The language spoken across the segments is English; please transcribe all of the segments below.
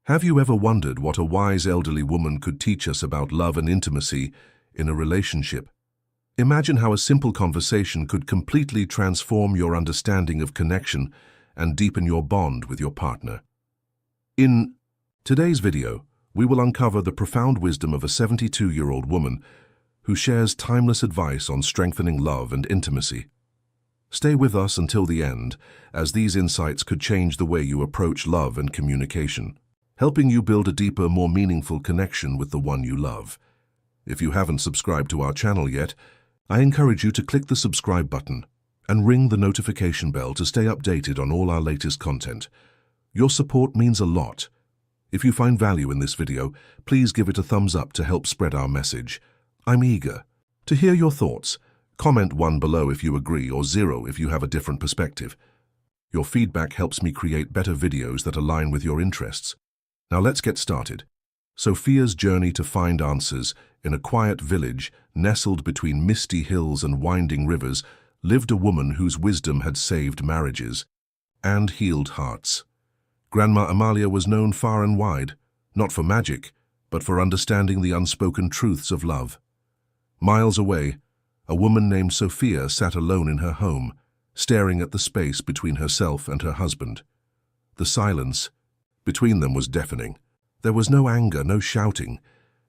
Have you ever wondered what a wise elderly woman could teach us about love and intimacy in a relationship? Imagine how a simple conversation could completely transform your understanding of connection and deepen your bond with your partner. In today's video, we will uncover the profound wisdom of a 72-year-old woman who shares timeless advice on strengthening love and intimacy. Stay with us until the end, as these insights could change the way you approach love and communication, helping you build a deeper, more meaningful connection with the one you love. If you haven't subscribed to our channel yet, I encourage you to click the subscribe button and ring the notification bell to stay updated on all our latest content. Your support means a lot. If you find value in this video, please give it a thumbs up to help spread our message. I'm eager to hear your thoughts. Comment 1 below if you agree or 0 if you have a different perspective. Your feedback helps me create better videos that align with your interests. Now let's get started. Sophia's journey to find answers. In a quiet village, nestled between misty hills and winding rivers, lived a woman whose wisdom had saved marriages and healed hearts. Grandma Amalia was known far and wide, not for magic, but for understanding the unspoken truths of love. Miles away, a woman named Sophia sat alone in her home, staring at the space between herself and her husband. The silence between them was deafening. There was no anger, no shouting,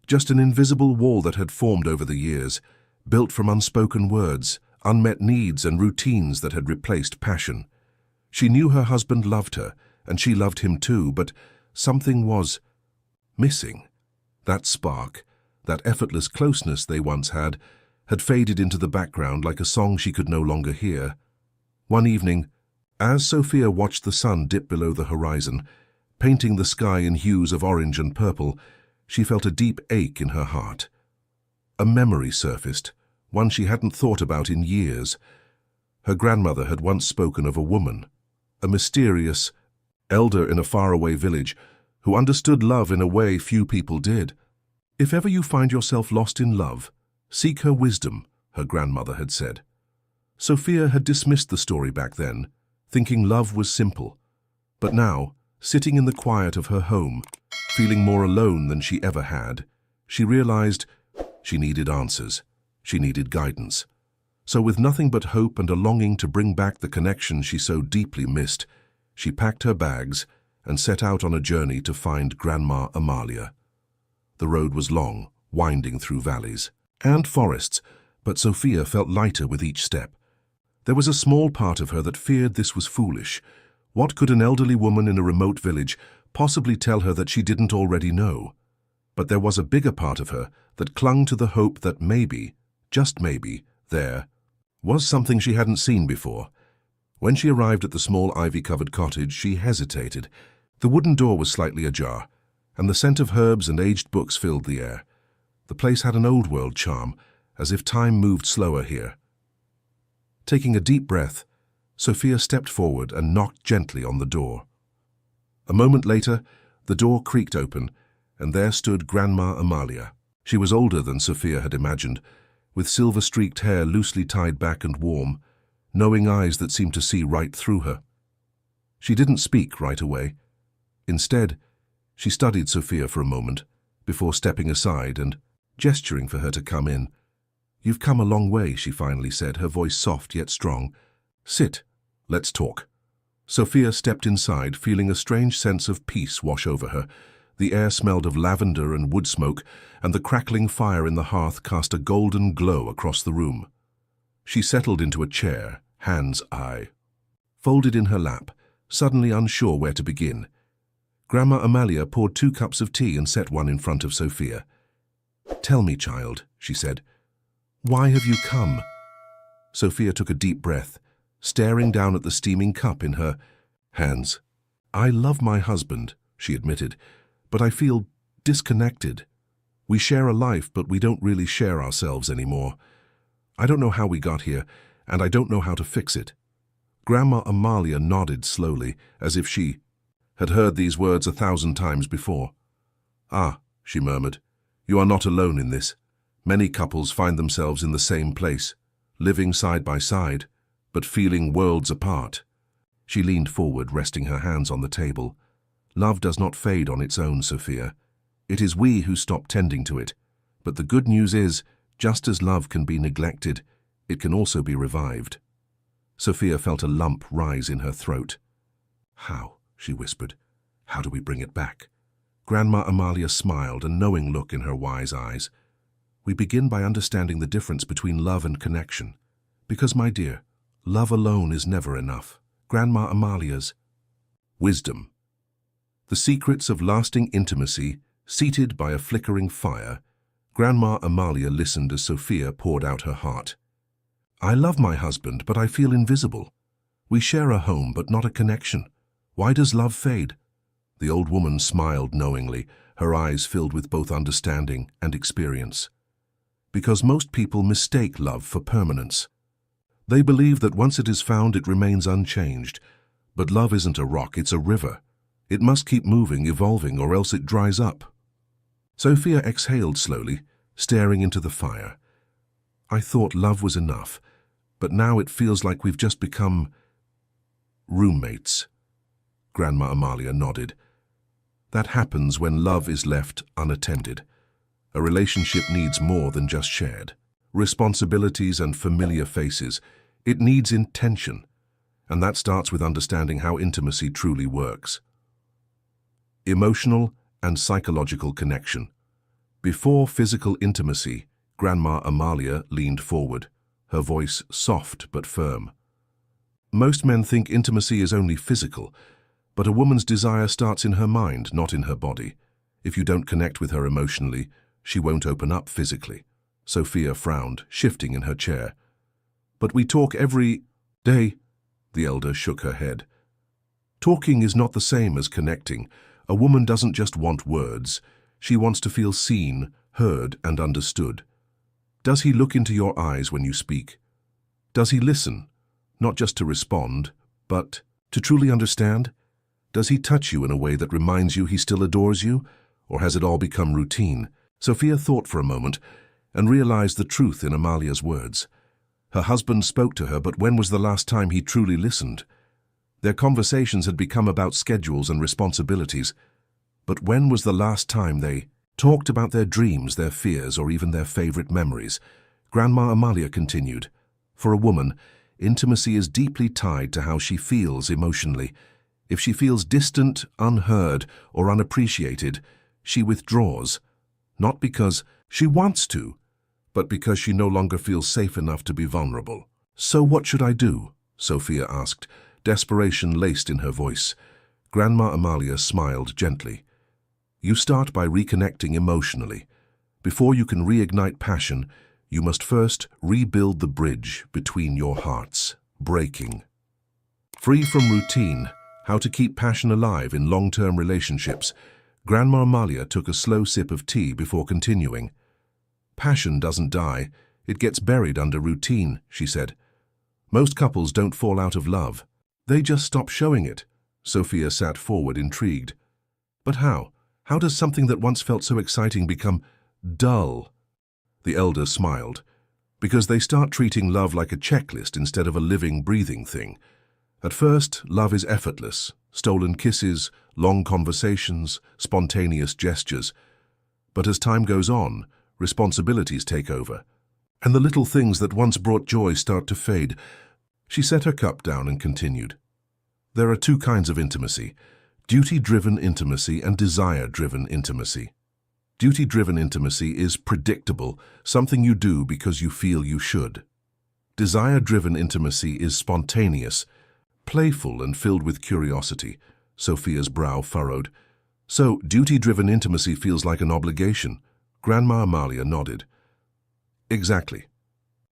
just an invisible wall that had formed over the years, built from unspoken words, unmet needs, and routines that had replaced passion. She knew her husband loved her, and she loved him too, but something was missing. That spark, that effortless closeness they once had faded into the background like a song she could no longer hear. One evening, as Sophia watched the sun dip below the horizon, painting the sky in hues of orange and purple, she felt a deep ache in her heart. A memory surfaced, one she hadn't thought about in years. Her grandmother had once spoken of a woman, a mysterious elder in a faraway village, who understood love in a way few people did. If ever you find yourself lost in love, seek her wisdom, her grandmother had said. Sophia had dismissed the story back then, thinking love was simple. But now, sitting in the quiet of her home, feeling more alone than she ever had, she realized she needed answers. She needed guidance. So with nothing but hope and a longing to bring back the connection she so deeply missed, she packed her bags and set out on a journey to find Grandma Amalia. The road was long, winding through valleys and forests, but Sophia felt lighter with each step. There was a small part of her that feared this was foolish. What could an elderly woman in a remote village possibly tell her that she didn't already know? But there was a bigger part of her that clung to the hope that maybe, just maybe, there was something she hadn't seen before. When she arrived at the small ivy-covered cottage, she hesitated. The wooden door was slightly ajar, and the scent of herbs and aged books filled the air. The place had an old-world charm, as if time moved slower here. Taking a deep breath, Sophia stepped forward and knocked gently on the door. A moment later, the door creaked open, and there stood Grandma Amalia. She was older than Sophia had imagined, with silver-streaked hair loosely tied back and warm, knowing eyes that seemed to see right through her. She didn't speak right away. Instead, she studied Sophia for a moment, before stepping aside and gesturing for her to come in. "You've come a long way," she finally said, her voice soft yet strong. "Sit. Let's talk." Sophia stepped inside, feeling a strange sense of peace wash over her. The air smelled of lavender and wood smoke, and the crackling fire in the hearth cast a golden glow across the room. She settled into a chair, hands folded in her lap, suddenly unsure where to begin. Grandma Amalia poured 2 cups of tea and set one in front of Sophia. "Tell me, child," she said, "why have you come?" Sophia took a deep breath, staring down at the steaming cup in her hands. "I love my husband," she admitted, "but I feel disconnected. We share a life, but we don't really share ourselves anymore. I don't know how we got here, and I don't know how to fix it." Grandma Amalia nodded slowly, as if she had heard these words 1,000 times before. "Ah," she murmured, "you are not alone in this. Many couples find themselves in the same place, living side by side, but feeling worlds apart." She leaned forward, resting her hands on the table. Love does not fade on its own, Sophia. It is we who stop tending to it. But the good news is, just as love can be neglected, it can also be revived. Sophia felt a lump rise in her throat. How? She whispered. How do we bring it back? Grandma Amalia smiled, a knowing look in her wise eyes. We begin by understanding the difference between love and connection. Because, my dear, love alone is never enough. Grandma Amalia's wisdom. The secrets of lasting intimacy, seated by a flickering fire, Grandma Amalia listened as Sophia poured out her heart. I love my husband, but I feel invisible. We share a home, but not a connection. Why does love fade? The old woman smiled knowingly, her eyes filled with both understanding and experience. Because most people mistake love for permanence. They believe that once it is found, it remains unchanged. But love isn't a rock, it's a river. It must keep moving, evolving, or else it dries up. Sophia exhaled slowly, staring into the fire. I thought love was enough, but now it feels like we've just become roommates. Grandma Amalia nodded. That happens when love is left unattended. A relationship needs more than just shared responsibilities and familiar faces. It needs intention, and that starts with understanding how intimacy truly works. Emotional and psychological connection. Before physical intimacy, Grandma Amalia leaned forward, her voice soft but firm. Most men think intimacy is only physical, but a woman's desire starts in her mind, not in her body. If you don't connect with her emotionally, she won't open up physically. Sophia frowned, shifting in her chair. But we talk every day. The elder shook her head. Talking is not the same as connecting. A woman doesn't just want words. She wants to feel seen, heard, and understood. Does he look into your eyes when you speak? Does he listen, not just to respond, but to truly understand? Does he touch you in a way that reminds you he still adores you, or has it all become routine? Sophia thought for a moment and realized the truth in Amalia's words. Her husband spoke to her, but when was the last time he truly listened? Their conversations had become about schedules and responsibilities, but when was the last time they talked about their dreams, their fears, or even their favorite memories? Grandma Amalia continued, for a woman, intimacy is deeply tied to how she feels emotionally. If she feels distant, unheard, or unappreciated, she withdraws, not because she wants to, but because she no longer feels safe enough to be vulnerable. So what should I do? Sophia asked, desperation laced in her voice. Grandma Amalia smiled gently. You start by reconnecting emotionally. Before you can reignite passion, you must first rebuild the bridge between your hearts. Breaking. Free from routine, how to keep passion alive in long-term relationships. Grandma Amalia took a slow sip of tea before continuing. Passion doesn't die, it gets buried under routine, she said. Most couples don't fall out of love. They just stop showing it. Sophia sat forward, intrigued. But how? How does something that once felt so exciting become dull? The elder smiled. Because they start treating love like a checklist instead of a living, breathing thing. At first, love is effortless. Stolen kisses, long conversations, spontaneous gestures. But as time goes on, responsibilities take over, and the little things that once brought joy start to fade. She set her cup down and continued. There are two kinds of intimacy, duty-driven intimacy and desire-driven intimacy. Duty-driven intimacy is predictable, something you do because you feel you should. Desire-driven intimacy is spontaneous, playful and filled with curiosity. Sophia's brow furrowed. So, duty-driven intimacy feels like an obligation. Grandma Amalia nodded. Exactly.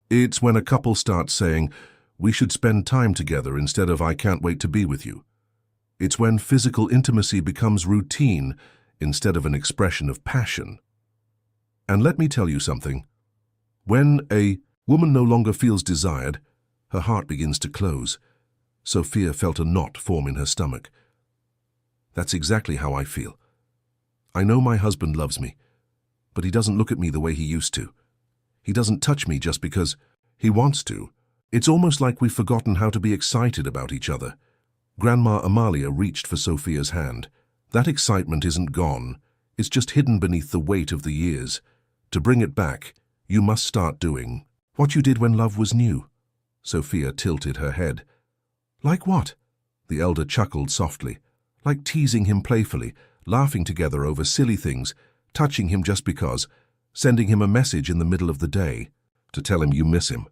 It's when a couple starts saying, we should spend time together instead of I can't wait to be with you. It's when physical intimacy becomes routine instead of an expression of passion. And let me tell you something. When a woman no longer feels desired, her heart begins to close. Sophia felt a knot form in her stomach. That's exactly how I feel. I know my husband loves me, but he doesn't look at me the way he used to. He doesn't touch me just because he wants to. It's almost like we've forgotten how to be excited about each other. Grandma Amalia reached for Sophia's hand. That excitement isn't gone, it's just hidden beneath the weight of the years. To bring it back, you must start doing what you did when love was new. Sophia tilted her head. Like what? The elder chuckled softly. Like teasing him playfully, laughing together over silly things, touching him just because, sending him a message in the middle of the day to tell him you miss him.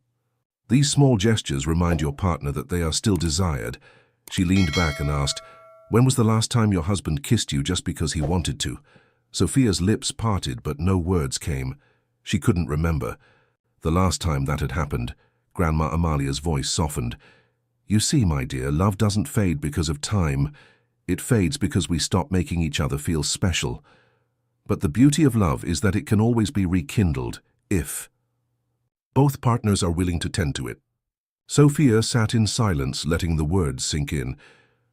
These small gestures remind your partner that they are still desired. She leaned back and asked, "When was the last time your husband kissed you just because he wanted to?" Sophia's lips parted, but no words came. She couldn't remember. The last time that had happened, Grandma Amalia's voice softened. "You see, my dear, love doesn't fade because of time. It fades because we stop making each other feel special. But the beauty of love is that it can always be rekindled, if both partners are willing to tend to it." Sophia sat in silence, letting the words sink in.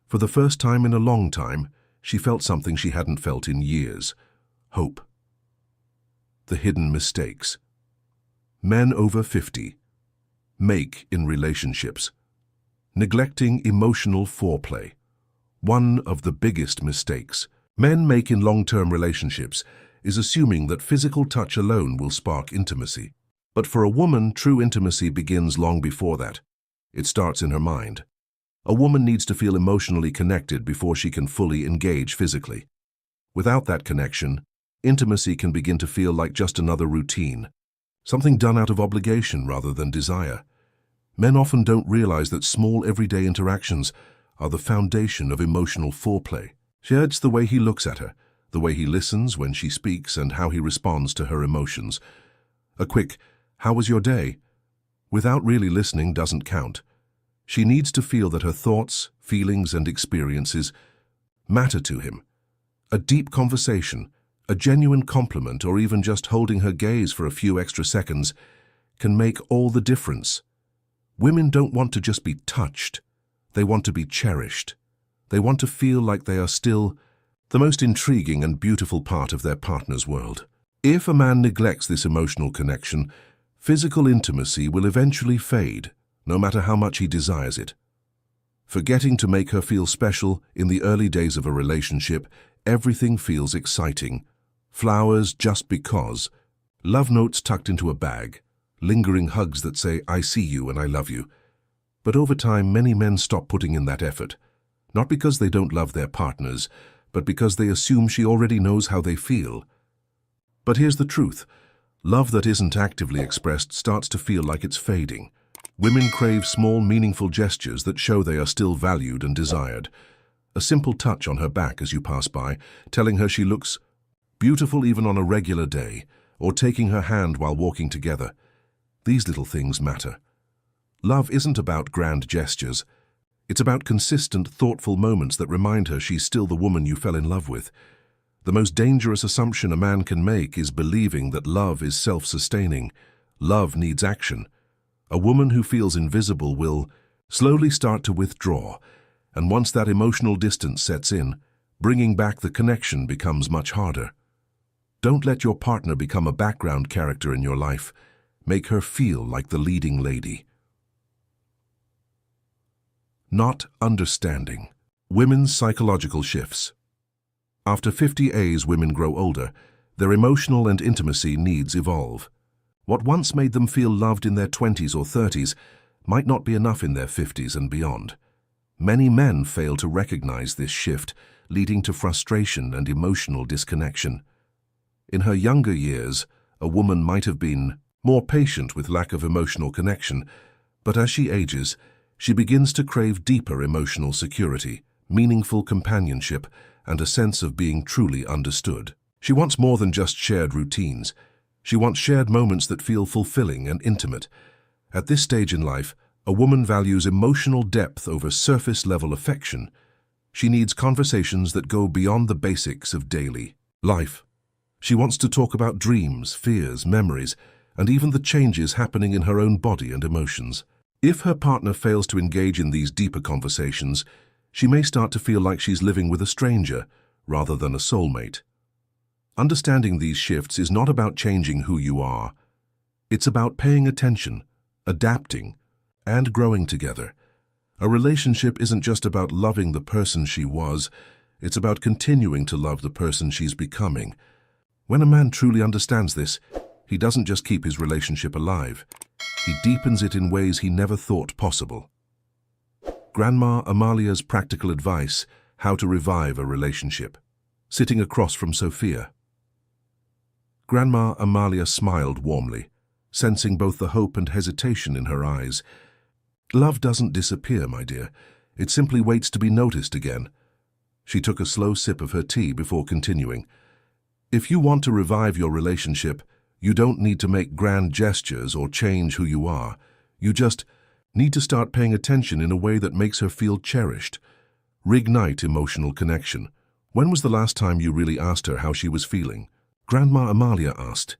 For the first time in a long time, she felt something she hadn't felt in years. Hope. The hidden mistakes men over 50 make in relationships. Neglecting emotional foreplay. One of the biggest mistakes men make in long-term relationships is assuming that physical touch alone will spark intimacy. But for a woman, true intimacy begins long before that. It starts in her mind. A woman needs to feel emotionally connected before she can fully engage physically. Without that connection, intimacy can begin to feel like just another routine, something done out of obligation rather than desire. Men often don't realize that small everyday interactions are the foundation of emotional foreplay. It's the way he looks at her, the way he listens when she speaks, and how he responds to her emotions. A quick, "How was your day?" without really listening doesn't count. She needs to feel that her thoughts, feelings, and experiences matter to him. A deep conversation, a genuine compliment, or even just holding her gaze for a few extra seconds can make all the difference. Women don't want to just be touched. They want to be cherished. They want to feel like they are still the most intriguing and beautiful part of their partner's world. If a man neglects this emotional connection, physical intimacy will eventually fade, no matter how much he desires it. Forgetting to make her feel special in the early days of a relationship, everything feels exciting. Flowers just because, love notes tucked into a bag, lingering hugs that say, "I see you and I love you." But over time, many men stop putting in that effort, not because they don't love their partners, but because they assume she already knows how they feel. But here's the truth. Love that isn't actively expressed starts to feel like it's fading. Women crave small, meaningful gestures that show they are still valued and desired. A simple touch on her back as you pass by, telling her she looks beautiful even on a regular day, or taking her hand while walking together. These little things matter. Love isn't about grand gestures. It's about consistent, thoughtful moments that remind her she's still the woman you fell in love with. The most dangerous assumption a man can make is believing that love is self-sustaining. Love needs action. A woman who feels invisible will slowly start to withdraw, and once that emotional distance sets in, bringing back the connection becomes much harder. Don't let your partner become a background character in your life. Make her feel like the leading lady. Not understanding. Women's psychological shifts. After 50 A's, women grow older. Their emotional and intimacy needs evolve. What once made them feel loved in their 20s or 30s might not be enough in their 50s and beyond. Many men fail to recognize this shift, leading to frustration and emotional disconnection. In her younger years, a woman might have been more patient with lack of emotional connection, but as she ages, she begins to crave deeper emotional security, meaningful companionship, and a sense of being truly understood. She wants more than just shared routines. She wants shared moments that feel fulfilling and intimate. At this stage in life, a woman values emotional depth over surface-level affection. She needs conversations that go beyond the basics of daily life. She wants to talk about dreams, fears, memories, and even the changes happening in her own body and emotions. If her partner fails to engage in these deeper conversations, she may start to feel like she's living with a stranger rather than a soulmate. Understanding these shifts is not about changing who you are. It's about paying attention, adapting, and growing together. A relationship isn't just about loving the person she was, It's about continuing to love the person she's becoming. When a man truly understands this, he doesn't just keep his relationship alive. He deepens it in ways he never thought possible. Grandma Amalia's practical advice: how to revive a relationship. Sitting across from Sophia. Grandma Amalia smiled warmly, sensing both the hope and hesitation in her eyes. Love doesn't disappear, my dear. It simply waits to be noticed again. She took a slow sip of her tea before continuing. If you want to revive your relationship, you don't need to make grand gestures or change who you are. You just need to start paying attention in a way that makes her feel cherished. Reignite emotional connection. When was the last time you really asked her how she was feeling? Grandma Amalia asked.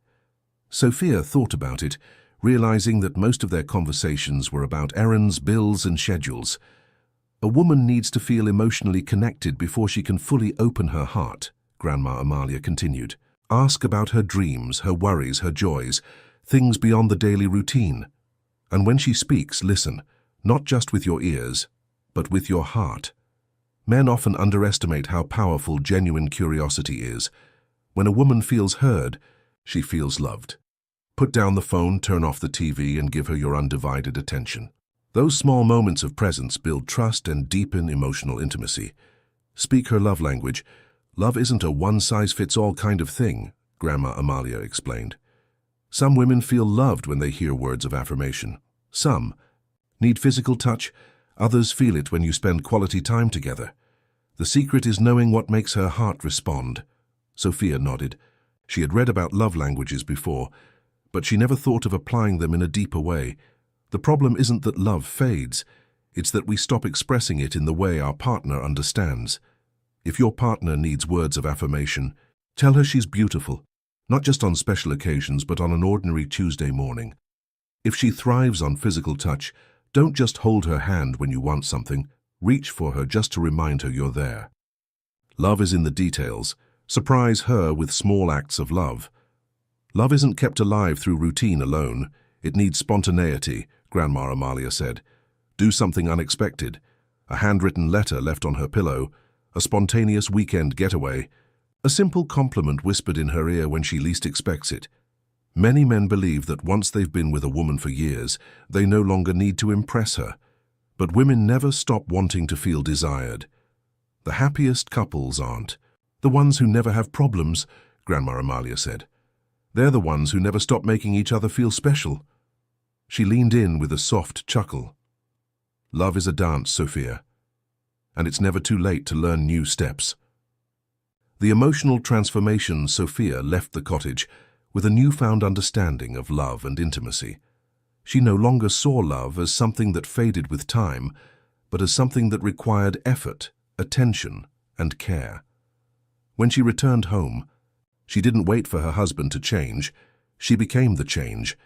Sophia thought about it, realizing that most of their conversations were about errands, bills, and schedules. A woman needs to feel emotionally connected before she can fully open her heart, Grandma Amalia continued. Ask about her dreams, her worries, her joys, things beyond the daily routine. And when she speaks, listen, not just with your ears, but with your heart. Men often underestimate how powerful genuine curiosity is. When a woman feels heard, she feels loved. Put down the phone, turn off the TV, and give her your undivided attention. Those small moments of presence build trust and deepen emotional intimacy. Speak her love language. Love isn't a one-size-fits-all kind of thing, Grandma Amalia explained. Some women feel loved when they hear words of affirmation. Some need physical touch. Others feel it when you spend quality time together. The secret is knowing what makes her heart respond. Sophia nodded. She had read about love languages before, but she never thought of applying them in a deeper way. The problem isn't that love fades. It's that we stop expressing it in the way our partner understands. If your partner needs words of affirmation, tell her she's beautiful, not just on special occasions, but on an ordinary Tuesday morning. If she thrives on physical touch, don't just hold her hand when you want something. Reach for her just to remind her you're there. Love is in the details. Surprise her with small acts of love. Love isn't kept alive through routine alone. It needs spontaneity, Grandma Amalia said. Do something unexpected. A handwritten letter left on her pillow, a spontaneous weekend getaway, a simple compliment whispered in her ear when she least expects it. Many men believe that once they've been with a woman for years, they no longer need to impress her. But women never stop wanting to feel desired. The happiest couples aren't the ones who never have problems, Grandma Amalia said. They're the ones who never stop making each other feel special. She leaned in with a soft chuckle. Love is a dance, Sophia, and it's never too late to learn new steps. The emotional transformation, Sophia left the cottage with a newfound understanding of love and intimacy. She no longer saw love as something that faded with time, but as something that required effort, attention, and care. When she returned home, she didn't wait for her husband to change. She became the change,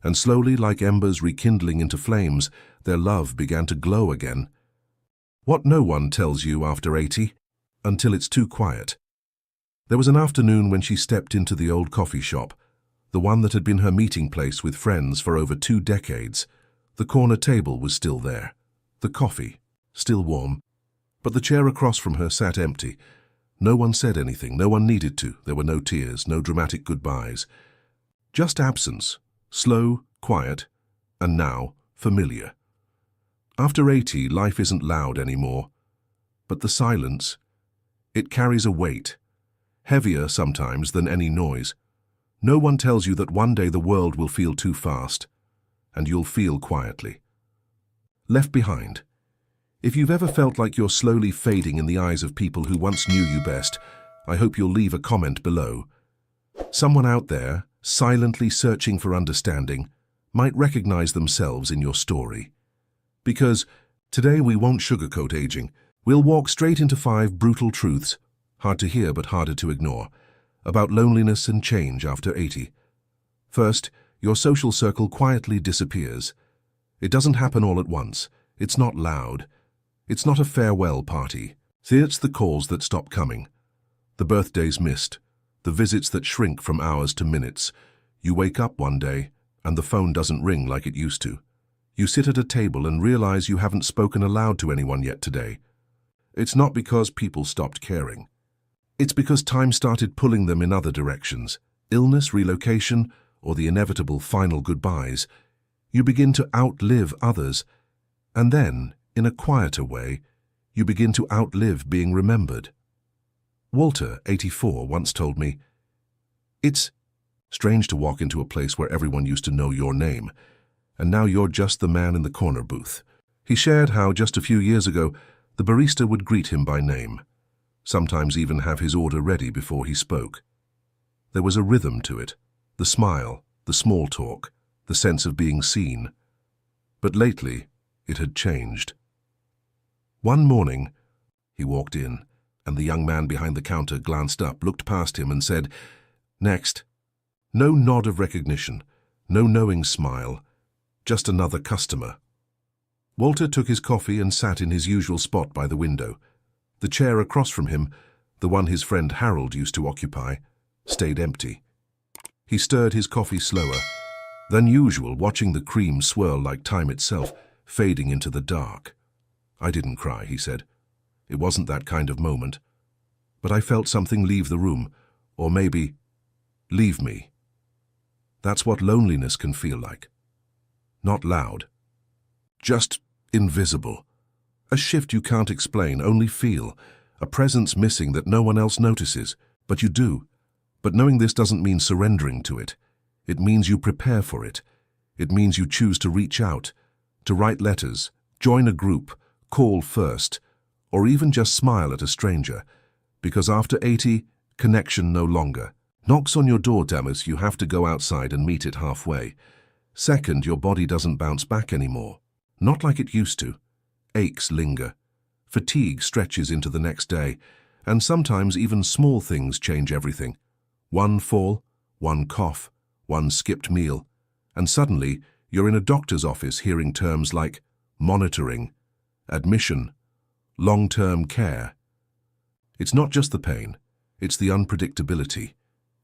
and slowly, like embers rekindling into flames, their love began to glow again. What no one tells you after 80, until it's too quiet. There was an afternoon when she stepped into the old coffee shop, the one that had been her meeting place with friends for over 2 decades. The corner table was still there, the coffee still warm, but the chair across from her sat empty. No one said anything, no one needed to. There were no tears, no dramatic goodbyes. Just absence, slow, quiet, and now familiar. After 80, life isn't loud anymore. But the silence, it carries a weight, heavier sometimes than any noise. No one tells you that one day the world will feel too fast, and you'll feel quietly left behind. If you've ever felt like you're slowly fading in the eyes of people who once knew you best, I hope you'll leave a comment below. Someone out there, silently searching for understanding, might recognize themselves in your story. Because today we won't sugarcoat aging. We'll walk straight into 5 brutal truths, hard to hear but harder to ignore, about loneliness and change after 80. First, your social circle quietly disappears. It doesn't happen all at once. It's not loud. It's not a farewell party. It's the calls that stop coming, the birthdays missed, the visits that shrink from hours to minutes. You wake up one day, and the phone doesn't ring like it used to. You sit at a table and realize you haven't spoken aloud to anyone yet today. It's not because people stopped caring. It's because time started pulling them in other directions. Illness, relocation, or the inevitable final goodbyes. You begin to outlive others, and then, in a quieter way, you begin to outlive being remembered. Walter, 84, once told me, "It's strange to walk into a place where everyone used to know your name, and now you're just the man in the corner booth." He shared how, just a few years ago, the barista would greet him by name, sometimes even have his order ready before he spoke. There was a rhythm to it, the smile, the small talk, the sense of being seen. But lately, it had changed. One morning, he walked in, and the young man behind the counter glanced up, looked past him, and said, "Next." No nod of recognition, no knowing smile, just another customer. Walter took his coffee and sat in his usual spot by the window. The chair across from him, the one his friend Harold used to occupy, stayed empty. He stirred his coffee slower than usual, watching the cream swirl like time itself, fading into the dark. "I didn't cry," he said. "It wasn't that kind of moment. But I felt something leave the room, or maybe leave me. That's what loneliness can feel like. Not loud. Just invisible. A shift you can't explain, only feel. A presence missing that no one else notices, but you do. But knowing this doesn't mean surrendering to it. It means you prepare for it. It means you choose to reach out, to write letters, join a group, call first, or even just smile at a stranger. Because after 80, connection no longer. Knocks on your door, damn it, you have to go outside and meet it halfway. Second, your body doesn't bounce back anymore. Not like it used to. Aches linger. Fatigue stretches into the next day. And sometimes even small things change everything. One fall, one cough, one skipped meal. And suddenly, you're in a doctor's office hearing terms like monitoring, admission, long-term care. It's not just the pain, it's the unpredictability.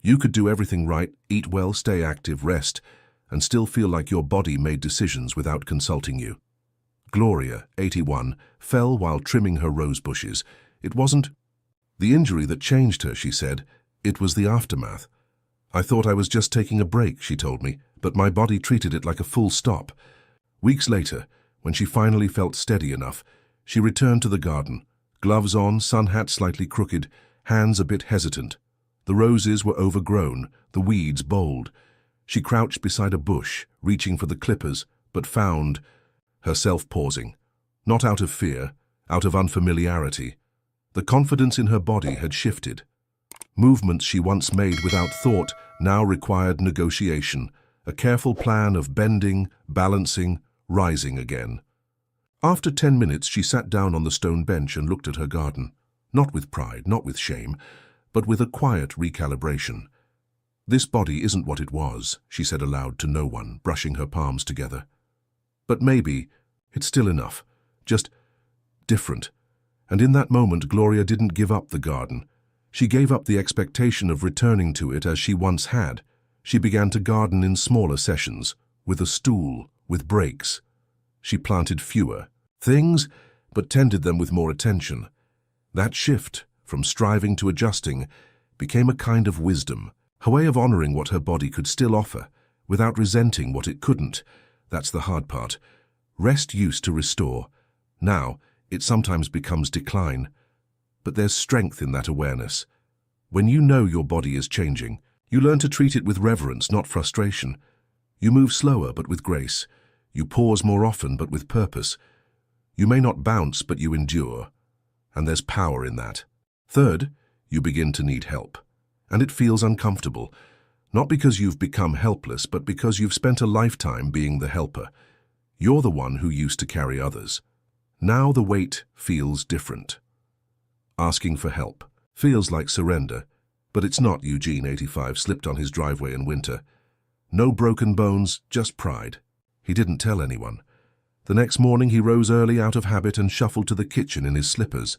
You could do everything right, eat well, stay active, rest, and still feel like your body made decisions without consulting you. Gloria, 81, fell while trimming her rose bushes. It wasn't the injury that changed her, she said. It was the aftermath. "I thought I was just taking a break," she told me, but my body treated it like a full stop. Weeks later, when she finally felt steady enough, she returned to the garden, gloves on, sun hat slightly crooked, hands a bit hesitant. The roses were overgrown, the weeds bold. She crouched beside a bush, reaching for the clippers, but found herself pausing. Not out of fear, out of unfamiliarity. The confidence in her body had shifted. Movements she once made without thought now required negotiation, a careful plan of bending, balancing, rising again. After 10 minutes, she sat down on the stone bench and looked at her garden, not with pride, not with shame, but with a quiet recalibration. "This body isn't what it was," she said aloud to no one, brushing her palms together. "But maybe it's still enough, just different." And in that moment, Gloria didn't give up the garden. She gave up the expectation of returning to it as she once had. She began to garden in smaller sessions, with a stool, with breaks. She planted fewer things, but tended them with more attention. That shift, from striving to adjusting, became a kind of wisdom, a way of honoring what her body could still offer, without resenting what it couldn't. That's the hard part. Rest used to restore. Now, it sometimes becomes decline. But there's strength in that awareness. When you know your body is changing, you learn to treat it with reverence, not frustration. You move slower, but with grace. You pause more often, but with purpose. You may not bounce, but you endure. And there's power in that. Third, you begin to need help. And it feels uncomfortable. Not because you've become helpless, but because you've spent a lifetime being the helper. You're the one who used to carry others. Now the weight feels different. Asking for help feels like surrender, but it's not. Eugene, 85, slipped on his driveway in winter. No broken bones, just pride. He didn't tell anyone. The next morning he rose early out of habit and shuffled to the kitchen in his slippers.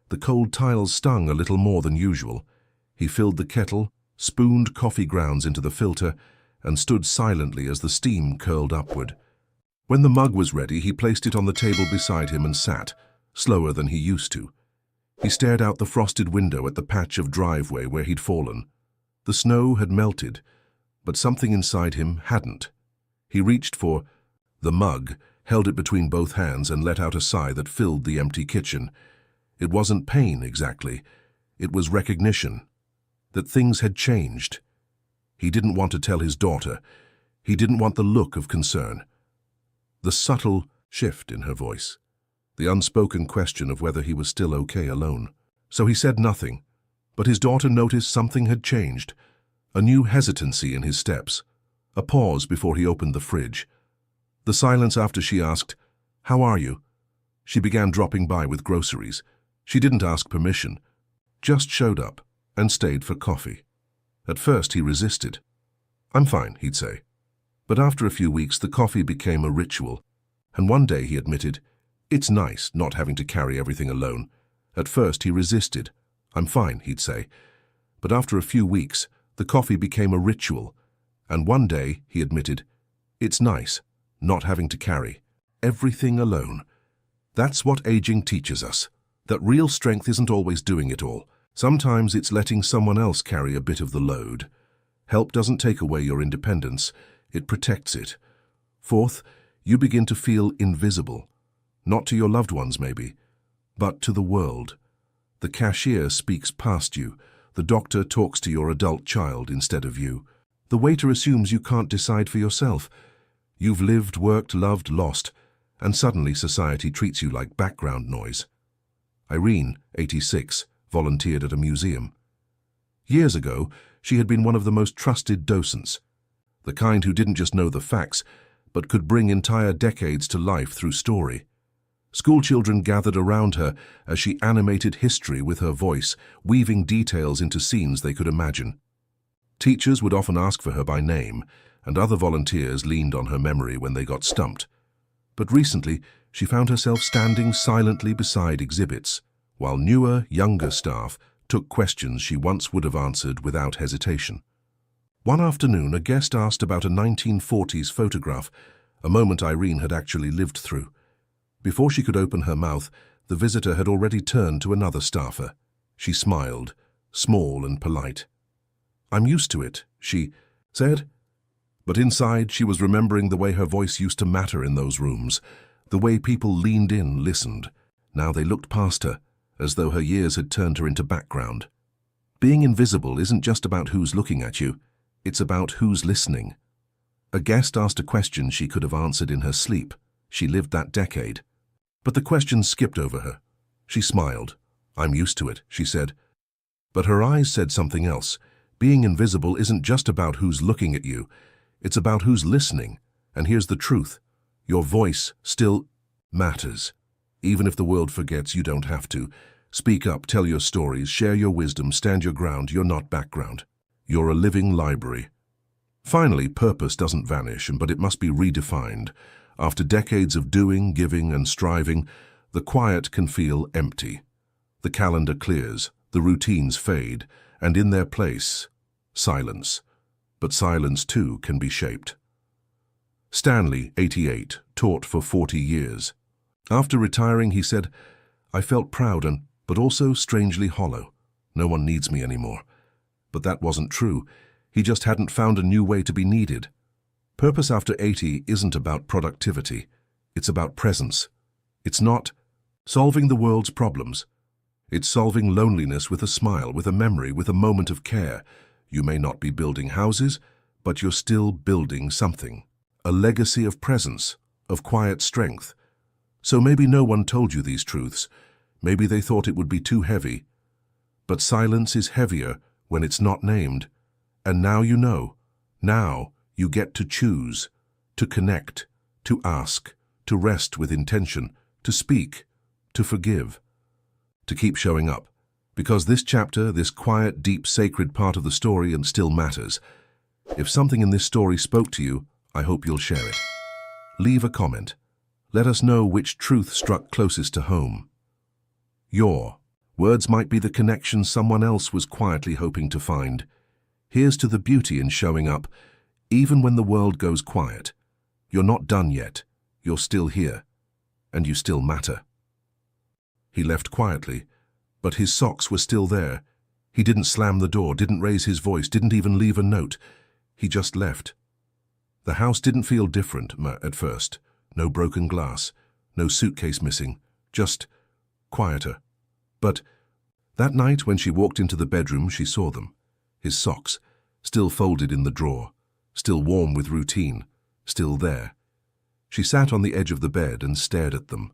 The cold tiles stung a little more than usual. He filled the kettle, spooned coffee grounds into the filter, and stood silently as the steam curled upward. When the mug was ready, he placed it on the table beside him and sat, slower than he used to. He stared out the frosted window at the patch of driveway where he'd fallen. The snow had melted, but something inside him hadn't. He reached for the mug, held it between both hands, and let out a sigh that filled the empty kitchen. It wasn't pain, exactly. It was recognition. That things had changed. He didn't want to tell his daughter. He didn't want the look of concern. The subtle shift in her voice. The unspoken question of whether he was still okay alone. So he said nothing, but his daughter noticed something had changed. A new hesitancy in his steps. A pause before he opened the fridge. The silence after she asked, "How are you?" She began dropping by with groceries. She didn't ask permission, just showed up and stayed for coffee. At first he resisted. "I'm fine," he'd say. But after a few weeks the coffee became a ritual, and one day he admitted, "It's nice not having to carry everything alone." At first he resisted. "I'm fine," he'd say. But after a few weeks the coffee became a ritual, and one day he admitted, "It's nice not having to carry everything alone." That's what aging teaches us, that real strength isn't always doing it all. Sometimes it's letting someone else carry a bit of the load. Help doesn't take away your independence, it protects it. Fourth, you begin to feel invisible. Not to your loved ones, maybe, but to the world. The cashier speaks past you. The doctor talks to your adult child instead of you. The waiter assumes you can't decide for yourself. You've lived, worked, loved, lost, and suddenly society treats you like background noise. Irene, 86, volunteered at a museum. Years ago, she had been one of the most trusted docents, the kind who didn't just know the facts, but could bring entire decades to life through story. Schoolchildren gathered around her as she animated history with her voice, weaving details into scenes they could imagine. Teachers would often ask for her by name, and other volunteers leaned on her memory when they got stumped. But recently, she found herself standing silently beside exhibits, while newer, younger staff took questions she once would have answered without hesitation. One afternoon, a guest asked about a 1940s photograph, a moment Irene had actually lived through. Before she could open her mouth, the visitor had already turned to another staffer. She smiled, small and polite. "I'm used to it," she said. But inside, she was remembering the way her voice used to matter in those rooms, the way people leaned in, listened. Now they looked past her, as though her years had turned her into background. Being invisible isn't just about who's looking at you, it's about who's listening. A guest asked a question she could have answered in her sleep. She lived that decade. But the question skipped over her. She smiled. "I'm used to it," she said. But her eyes said something else. Being invisible isn't just about who's looking at you, it's about who's listening. And here's the truth. Your voice still matters. Even if the world forgets, you don't have to. Speak up, tell your stories, share your wisdom, stand your ground. You're not background. You're a living library. Finally, purpose doesn't vanish, but it must be redefined. After decades of doing, giving, and striving, the quiet can feel empty. The calendar clears, the routines fade, and in their place, silence. But silence, too, can be shaped. Stanley, 88, taught for 40 years. After retiring, he said, "I felt proud but also strangely hollow. No one needs me anymore." But that wasn't true. He just hadn't found a new way to be needed. Purpose after 80 isn't about productivity. It's about presence. It's not solving the world's problems. It's solving loneliness with a smile, with a memory, with a moment of care. You may not be building houses, but you're still building something. A legacy of presence, of quiet strength. So maybe no one told you these truths. Maybe they thought it would be too heavy. But silence is heavier when it's not named. And now you know. Now you get to choose, to connect, to ask, to rest with intention, to speak, to forgive, to keep showing up. Because this chapter, this quiet, deep, sacred part of the story, and still matters. If something in this story spoke to you, I hope you'll share it. Leave a comment. Let us know which truth struck closest to home. Your words might be the connection someone else was quietly hoping to find. Here's to the beauty in showing up, even when the world goes quiet. You're not done yet. You're still here, and you still matter. He left quietly, But his socks were still there. He didn't slam the door, didn't raise his voice, didn't even leave a note. He just left. The house didn't feel different at first. No broken glass, no suitcase missing, just quieter. But that night when she walked into the bedroom, she saw them. His socks, still folded in the drawer, still warm with routine, still there. She sat on the edge of the bed and stared at them,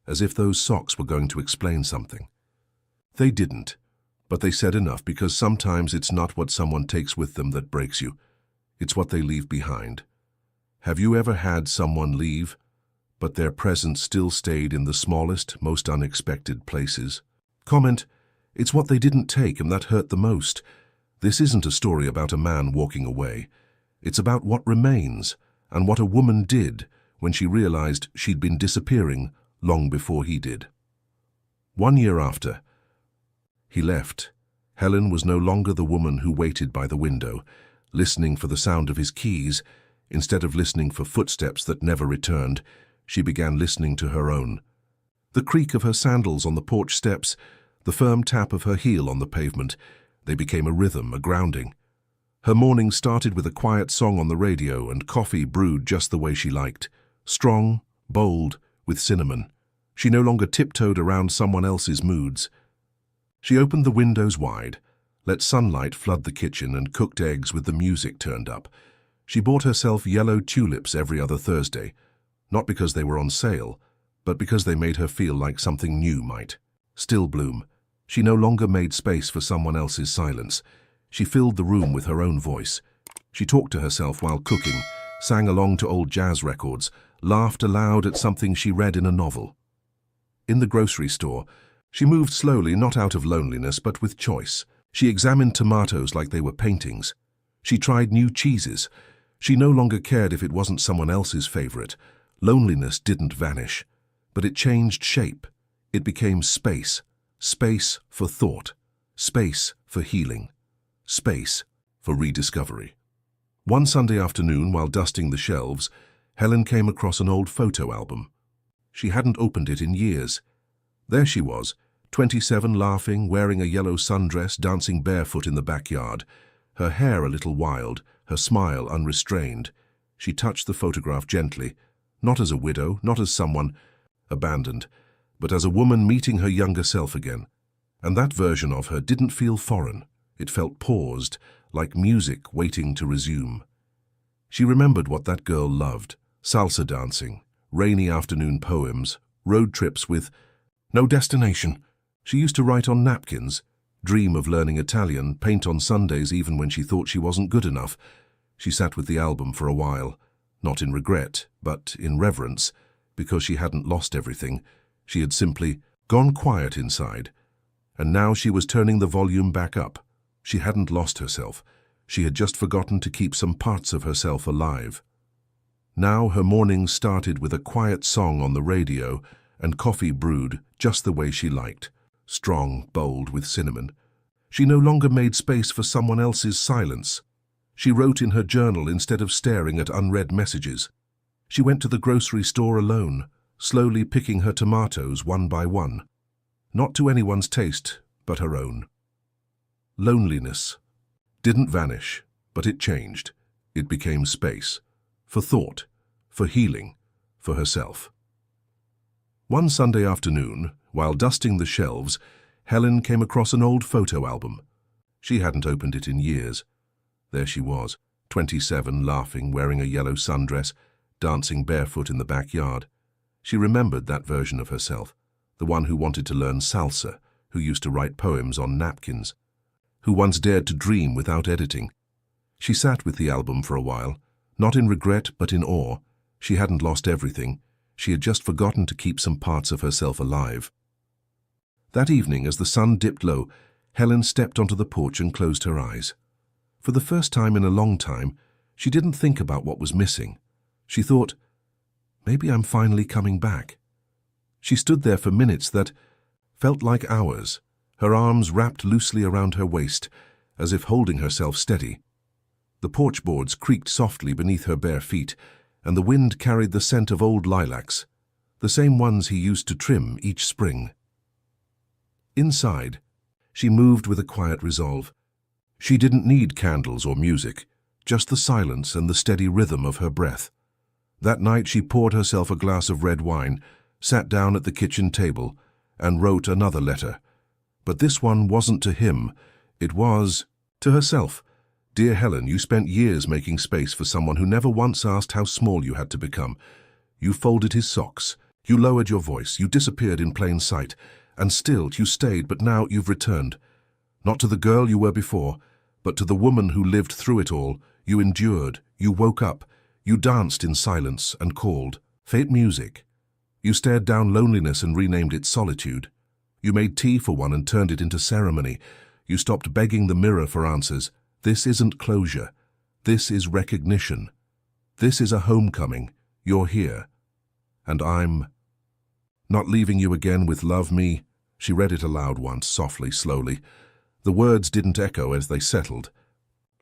as if those socks were going to explain something. They didn't, but they said enough, because sometimes it's not what someone takes with them that breaks you. It's what they leave behind. Have you ever had someone leave, but their presence still stayed in the smallest, most unexpected places? Comment, it's what they didn't take and that hurt the most. This isn't a story about a man walking away. It's about what remains and what a woman did when she realized she'd been disappearing long before he did. 1 year after he left, Helen was no longer the woman who waited by the window, listening for the sound of his keys. Instead of listening for footsteps that never returned, she began listening to her own. The creak of her sandals on the porch steps, the firm tap of her heel on the pavement, they became a rhythm, a grounding. Her morning started with a quiet song on the radio and coffee brewed just the way she liked. Strong, bold, with cinnamon. She no longer tiptoed around someone else's moods. She opened the windows wide, let sunlight flood the kitchen, and cooked eggs with the music turned up. She bought herself yellow tulips every other Thursday, not because they were on sale, but because they made her feel like something new might still bloom. She no longer made space for someone else's silence. She filled the room with her own voice. She talked to herself while cooking, sang along to old jazz records, laughed aloud at something she read in a novel. In the grocery store, she moved slowly, not out of loneliness, but with choice. She examined tomatoes like they were paintings. She tried new cheeses. She no longer cared if it wasn't someone else's favorite. Loneliness didn't vanish, but it changed shape. It became space. Space for thought. Space for healing. Space for rediscovery. One Sunday afternoon, while dusting the shelves, Helen came across an old photo album. She hadn't opened it in years. There she was, 27, laughing, wearing a yellow sundress, dancing barefoot in the backyard, her hair a little wild, her smile unrestrained. She touched the photograph gently, not as a widow, not as someone abandoned, but as a woman meeting her younger self again. And that version of her didn't feel foreign. It felt paused, like music waiting to resume. She remembered what that girl loved: salsa dancing, rainy afternoon poems, road trips with no destination. She used to write on napkins, dream of learning Italian, paint on Sundays even when she thought she wasn't good enough. She sat with the album for a while, not in regret, but in reverence, because she hadn't lost everything. She had simply gone quiet inside. And now she was turning the volume back up. She hadn't lost herself. She had just forgotten to keep some parts of herself alive. Now her mornings started with a quiet song on the radio and coffee brewed just the way she liked. Strong, bold, with cinnamon. She no longer made space for someone else's silence. She wrote in her journal instead of staring at unread messages. She went to the grocery store alone, slowly picking her tomatoes one by one. Not to anyone's taste, but her own. Loneliness didn't vanish, but it changed. It became space. For thought, for healing, for herself. One Sunday afternoon, while dusting the shelves, Helen came across an old photo album. She hadn't opened it in years. There she was, 27, laughing, wearing a yellow sundress, dancing barefoot in the backyard. She remembered that version of herself, the one who wanted to learn salsa, who used to write poems on napkins, who once dared to dream without editing. She sat with the album for a while, not in regret but in awe. She hadn't lost everything. She had just forgotten to keep some parts of herself alive. That evening, as the sun dipped low, Helen stepped onto the porch and closed her eyes. For the first time in a long time, she didn't think about what was missing. She thought, maybe I'm finally coming back. She stood there for minutes that felt like hours, her arms wrapped loosely around her waist, as if holding herself steady. The porch boards creaked softly beneath her bare feet, and the wind carried the scent of old lilacs, the same ones he used to trim each spring. Inside, she moved with a quiet resolve. She didn't need candles or music, just the silence and the steady rhythm of her breath. That night she poured herself a glass of red wine, sat down at the kitchen table, and wrote another letter. But this one wasn't to him, it was to herself. Dear Helen, you spent years making space for someone who never once asked how small you had to become. You folded his socks, you lowered your voice, you disappeared in plain sight, and still you stayed, but now you've returned. Not to the girl you were before, but to the woman who lived through it all. You endured, you woke up, you danced in silence and called fate music. You stared down loneliness and renamed it solitude. You made tea for one and turned it into ceremony. You stopped begging the mirror for answers. This isn't closure. This is recognition. This is a homecoming. You're here. And I'm not leaving you again with love me. She read it aloud once, softly, slowly. The words didn't echo as they settled,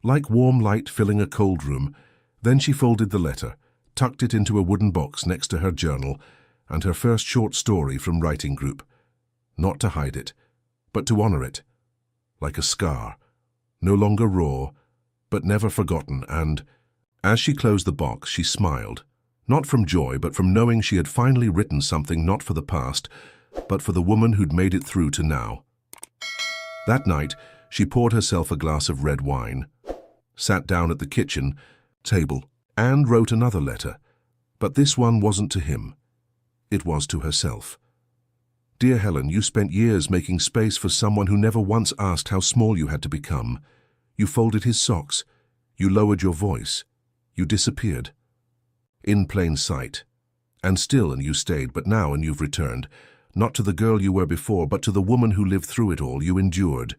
like warm light filling a cold room. Then she folded the letter, tucked it into a wooden box next to her journal and her first short story from writing group. Not to hide it, but to honor it, like a scar, no longer raw, but never forgotten. And as she closed the box, she smiled, not from joy, but from knowing she had finally written something not for the past, but for the woman who'd made it through to now. That night, she poured herself a glass of red wine, sat down at the kitchen table, and wrote another letter. But this one wasn't to him. It was to herself. Dear Helen, you spent years making space for someone who never once asked how small you had to become. You folded his socks. You lowered your voice. You disappeared. In plain sight. And still, and you stayed, but now, and you've returned. Not to the girl you were before, but to the woman who lived through it all. You endured.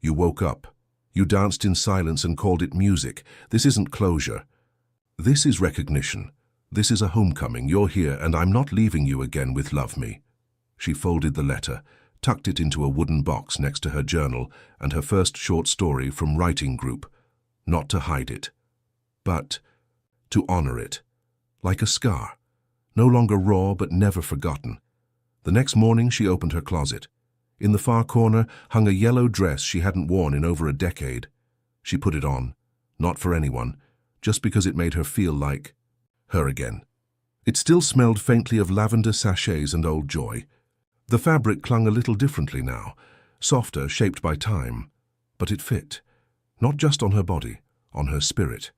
You woke up. You danced in silence and called it music. This isn't closure. This is recognition. This is a homecoming. You're here, and I'm not leaving you again with love me. She folded the letter, tucked it into a wooden box next to her journal and her first short story from writing group. Not to hide it, but to honor it, like a scar, no longer raw but never forgotten. The next morning she opened her closet. In the far corner hung a yellow dress she hadn't worn in over a decade. She put it on, not for anyone, just because it made her feel like her again. It still smelled faintly of lavender sachets and old joy. The fabric clung a little differently now, softer, shaped by time, but it fit, not just on her body, on her spirit.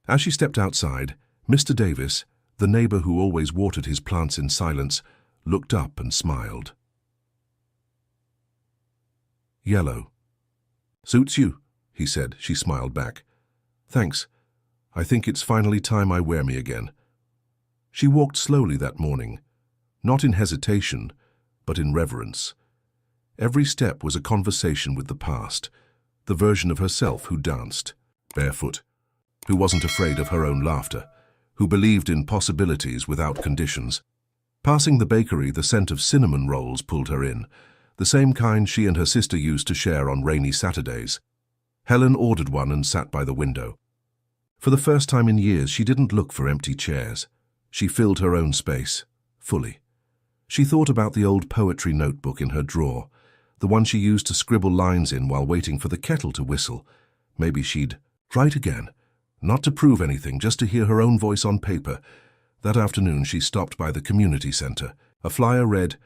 As she stepped outside, Mr. Davis, the neighbor who always watered his plants in silence, looked up and smiled. Yellow. Suits you, he said. She smiled back. Thanks. I think it's finally time I wear me again. She walked slowly that morning, not in hesitation, but in reverence. Every step was a conversation with the past, the version of herself who danced, barefoot, who wasn't afraid of her own laughter, who believed in possibilities without conditions. Passing the bakery, the scent of cinnamon rolls pulled her in, the same kind she and her sister used to share on rainy Saturdays. Helen ordered one and sat by the window. For the first time in years, she didn't look for empty chairs. She filled her own space, fully. She thought about the old poetry notebook in her drawer, the one she used to scribble lines in while waiting for the kettle to whistle. Maybe she'd write again, not to prove anything, just to hear her own voice on paper. That afternoon she stopped by the community center. A flyer read,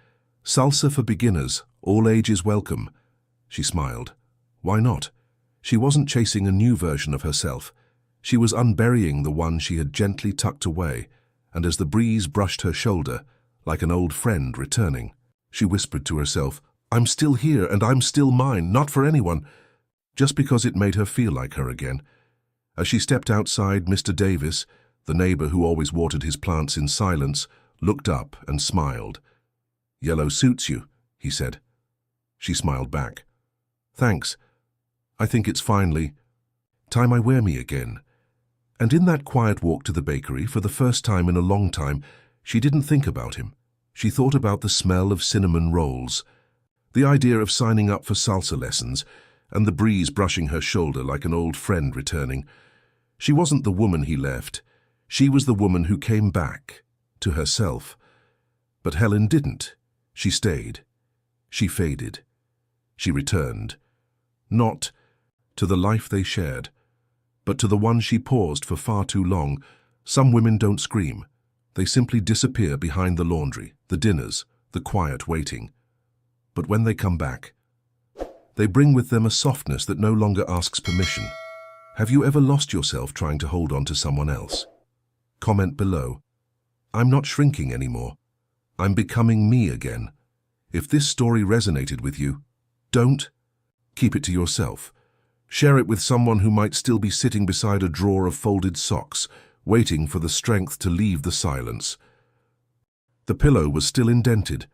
"Salsa for beginners, all ages welcome." She smiled. Why not? She wasn't chasing a new version of herself. She was unburying the one she had gently tucked away, and as the breeze brushed her shoulder, like an old friend returning, she whispered to herself, "I'm still here and I'm still mine, not for anyone," just because it made her feel like her again. As she stepped outside, Mr. Davis, the neighbor who always watered his plants in silence, looked up and smiled. "Yellow suits you," he said. She smiled back. "Thanks. I think it's finally time I wear me again." And in that quiet walk to the bakery, for the first time in a long time, she didn't think about him. She thought about the smell of cinnamon rolls, the idea of signing up for salsa lessons, and the breeze brushing her shoulder like an old friend returning. She wasn't the woman he left. She was the woman who came back, to herself. But Helen didn't. She stayed. She faded. She returned. Not to the life they shared, but to the one she paused for far too long. Some women don't scream. They simply disappear behind the laundry, the dinners, the quiet waiting. But when they come back, they bring with them a softness that no longer asks permission. Have you ever lost yourself trying to hold on to someone else? Comment below. I'm not shrinking anymore. I'm becoming me again. If this story resonated with you, don't keep it to yourself. Share it with someone who might still be sitting beside a drawer of folded socks, waiting for the strength to leave the silence. The pillow was still indented.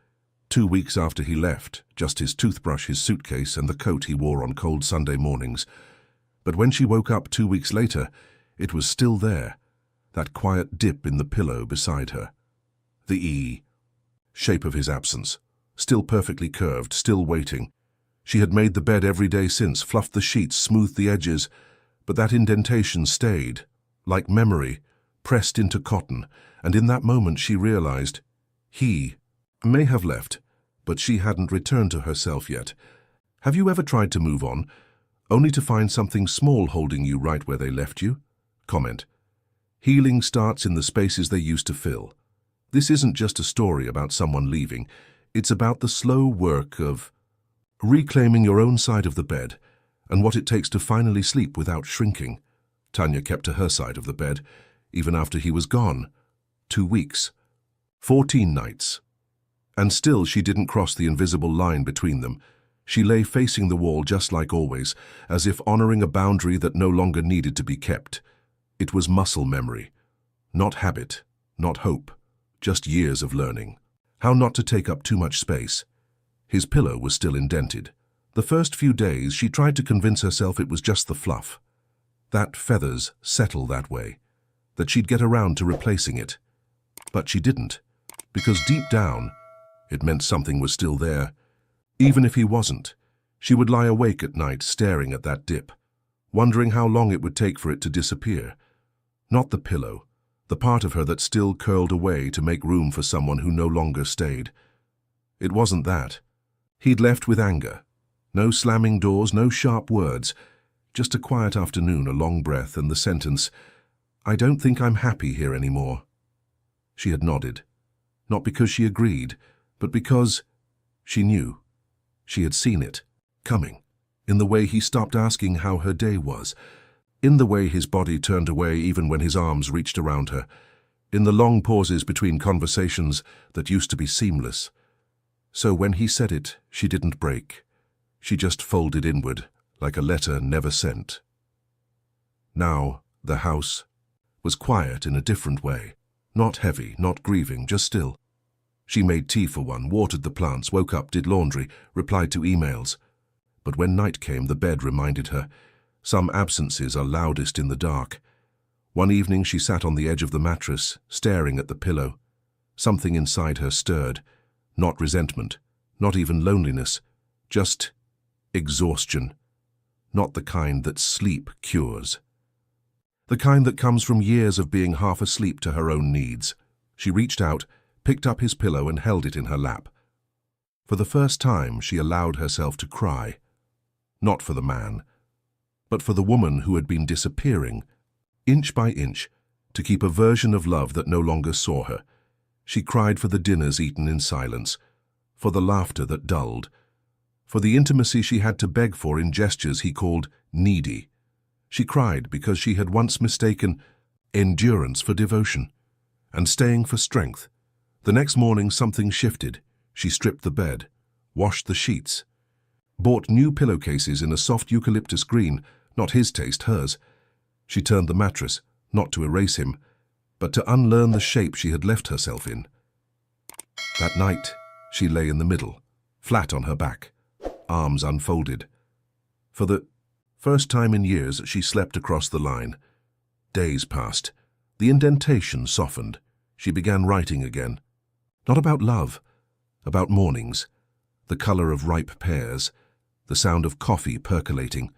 2 weeks after he left, just his toothbrush, his suitcase, and the coat he wore on cold Sunday mornings. But when she woke up 2 weeks later, it was still there, that quiet dip in the pillow beside her. The E shape of his absence, still perfectly curved, still waiting. She had made the bed every day since, fluffed the sheets, smoothed the edges, but that indentation stayed, like memory, pressed into cotton, and in that moment she realized he may have left, but she hadn't returned to herself yet. Have you ever tried to move on, only to find something small holding you right where they left you? Comment. Healing starts in the spaces they used to fill. This isn't just a story about someone leaving. It's about the slow work of reclaiming your own side of the bed and what it takes to finally sleep without shrinking. Tanya kept to her side of the bed, even after he was gone. 2 weeks. 14 nights. And still she didn't cross the invisible line between them. She lay facing the wall just like always, as if honoring a boundary that no longer needed to be kept. It was muscle memory. Not habit, not hope, just years of learning. How not to take up too much space. His pillow was still indented. The first few days she tried to convince herself it was just the fluff. That feathers settle that way, that she'd get around to replacing it. But she didn't, because deep down, it meant something was still there. Even if he wasn't, she would lie awake at night staring at that dip, wondering how long it would take for it to disappear. Not the pillow, the part of her that still curled away to make room for someone who no longer stayed. It wasn't that. He'd left with anger. No slamming doors, no sharp words. Just a quiet afternoon, a long breath, and the sentence, "I don't think I'm happy here anymore." She had nodded. Not because she agreed, but because she knew. She had seen it, coming, in the way he stopped asking how her day was, in the way his body turned away even when his arms reached around her, in the long pauses between conversations that used to be seamless. So when he said it, she didn't break. She just folded inward, like a letter never sent. Now, the house was quiet in a different way. Not heavy, not grieving, just still. She made tea for one, watered the plants, woke up, did laundry, replied to emails. But when night came, the bed reminded her, some absences are loudest in the dark. One evening she sat on the edge of the mattress, staring at the pillow. Something inside her stirred. Not resentment, not even loneliness, just exhaustion. Not the kind that sleep cures. The kind that comes from years of being half asleep to her own needs. She reached out, picked up his pillow and held it in her lap. For the first time, she allowed herself to cry. Not for the man, but for the woman who had been disappearing, inch by inch, to keep a version of love that no longer saw her. She cried for the dinners eaten in silence, for the laughter that dulled, for the intimacy she had to beg for in gestures he called needy. She cried because she had once mistaken endurance for devotion, and staying for strength. The next morning something shifted. She stripped the bed, washed the sheets, bought new pillowcases in a soft eucalyptus green, not his taste, hers. She turned the mattress, not to erase him, but to unlearn the shape she had left herself in. That night, she lay in the middle, flat on her back, arms unfolded. For the first time in years, she slept across the line. Days passed. The indentation softened. She began writing again. Not about love, about mornings, the color of ripe pears, the sound of coffee percolating,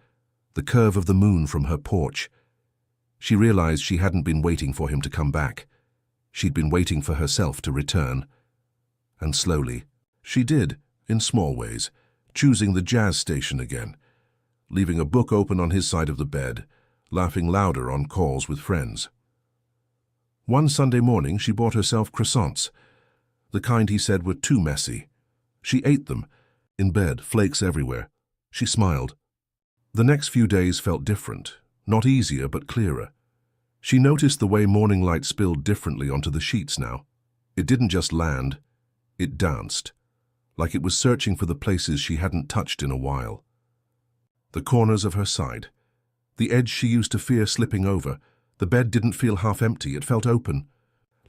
the curve of the moon from her porch. She realized she hadn't been waiting for him to come back. She'd been waiting for herself to return. And slowly, she did, in small ways, choosing the jazz station again, leaving a book open on his side of the bed, laughing louder on calls with friends. One Sunday morning she bought herself croissants, the kind he said were too messy. She ate them, in bed, flakes everywhere. She smiled. The next few days felt different, not easier but clearer. She noticed the way morning light spilled differently onto the sheets now. It didn't just land, it danced, like it was searching for the places she hadn't touched in a while. The corners of her side, the edge she used to fear slipping over. The bed didn't feel half empty, it felt open.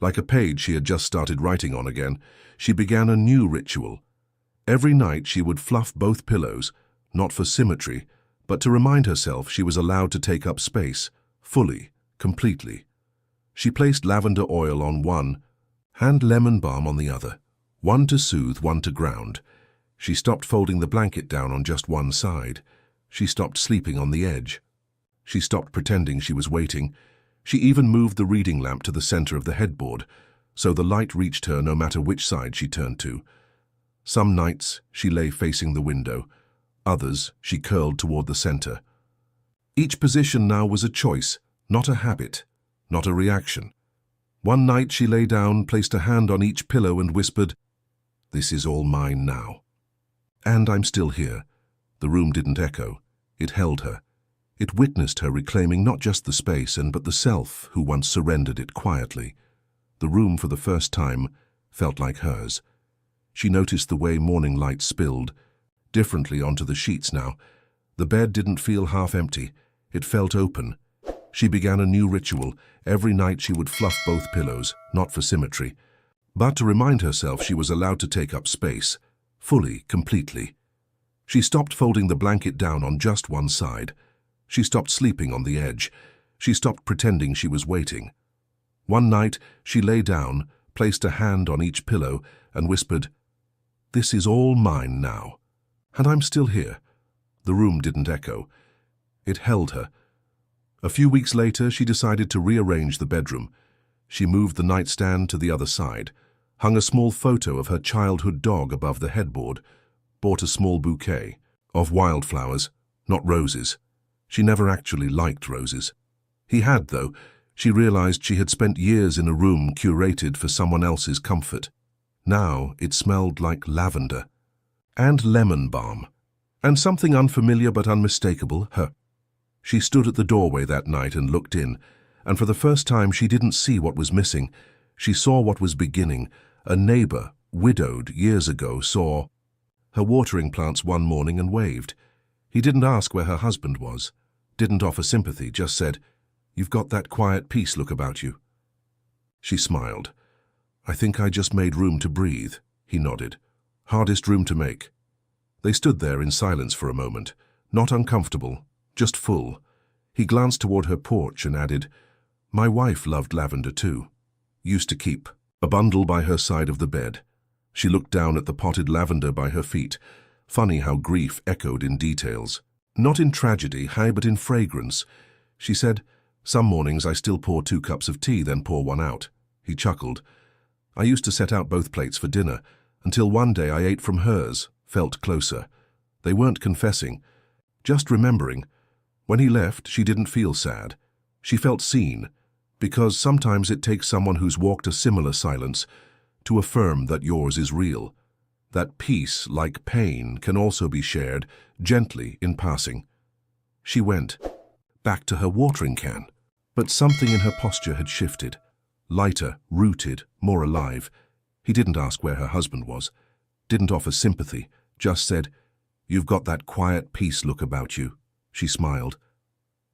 Like a page she had just started writing on again, she began a new ritual. Every night she would fluff both pillows, not for symmetry, but to remind herself she was allowed to take up space, fully, completely. She placed lavender oil on one, and lemon balm on the other, one to soothe, one to ground. She stopped folding the blanket down on just one side. She stopped sleeping on the edge. She stopped pretending she was waiting. She even moved the reading lamp to the center of the headboard, so the light reached her no matter which side she turned to. Some nights she lay facing the window, others she curled toward the center. Each position now was a choice, not a habit, not a reaction. One night she lay down, placed a hand on each pillow and whispered, "This is all mine now. And I'm still here." The room didn't echo. It held her. It witnessed her reclaiming not just the space but the self who once surrendered it quietly. The room, for the first time, felt like hers. She noticed the way morning light spilled differently onto the sheets now. The bed didn't feel half empty. It felt open. She began a new ritual. Every night she would fluff both pillows, not for symmetry, but to remind herself she was allowed to take up space, fully, completely. She stopped folding the blanket down on just one side. She stopped sleeping on the edge. She stopped pretending she was waiting. One night, she lay down, placed a hand on each pillow, and whispered, "This is all mine now. And I'm still here." The room didn't echo. It held her. A few weeks later, she decided to rearrange the bedroom. She moved the nightstand to the other side, hung a small photo of her childhood dog above the headboard, bought a small bouquet of wildflowers, not roses. She never actually liked roses. He had, though. She realized she had spent years in a room curated for someone else's comfort. Now it smelled like lavender and lemon balm, and something unfamiliar but unmistakable, her. She stood at the doorway that night and looked in, and for the first time she didn't see what was missing. She saw what was beginning. A neighbor, widowed years ago, saw her watering plants one morning and waved. He didn't ask where her husband was, didn't offer sympathy, just said, "You've got that quiet peace look about you." She smiled. "I think I just made room to breathe," he nodded. "Hardest room to make." They stood there in silence for a moment, not uncomfortable, just full. He glanced toward her porch and added, "My wife loved lavender too. Used to keep a bundle by her side of the bed." She looked down at the potted lavender by her feet. Funny how grief echoed in details. Not in tragedy, but in fragrance. She said, "Some mornings I still pour 2 cups of tea, then pour one out." He chuckled. "I used to set out both plates for dinner, until one day I ate from hers, felt closer. They weren't confessing, just remembering. When he left, she didn't feel sad. She felt seen, because sometimes it takes someone who's walked a similar silence to affirm that yours is real. That peace, like pain, can also be shared, gently, in passing." She went back to her watering can, but something in her posture had shifted. Lighter, rooted, more alive. He didn't ask where her husband was, didn't offer sympathy, just said, "You've got that quiet peace look about you." She smiled.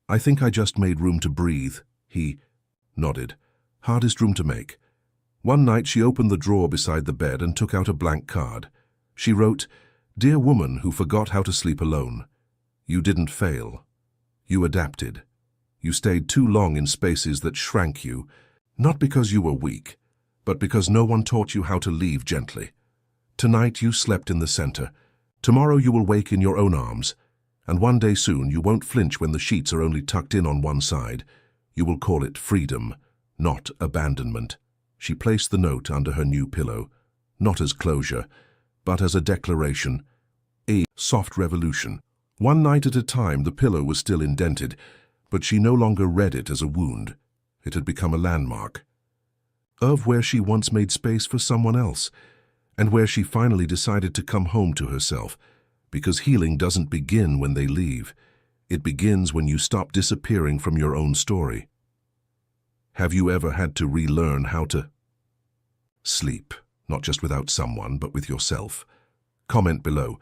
"I think I just made room to breathe." He nodded. "Hardest room to make." One night she opened the drawer beside the bed and took out a blank card. She wrote, "Dear woman who forgot how to sleep alone. You didn't fail. You adapted. You stayed too long in spaces that shrank you, not because you were weak, but because no one taught you how to leave gently. Tonight you slept in the center. Tomorrow you will wake in your own arms. And one day soon you won't flinch when the sheets are only tucked in on one side. You will call it freedom, not abandonment." She placed the note under her new pillow, not as closure, but as a declaration, a soft revolution. One night at a time, the pillow was still indented, but she no longer read it as a wound. It had become a landmark of where she once made space for someone else, and where she finally decided to come home to herself, because healing doesn't begin when they leave. It begins when you stop disappearing from your own story. Have you ever had to relearn how to sleep, not just without someone, but with yourself? Comment below.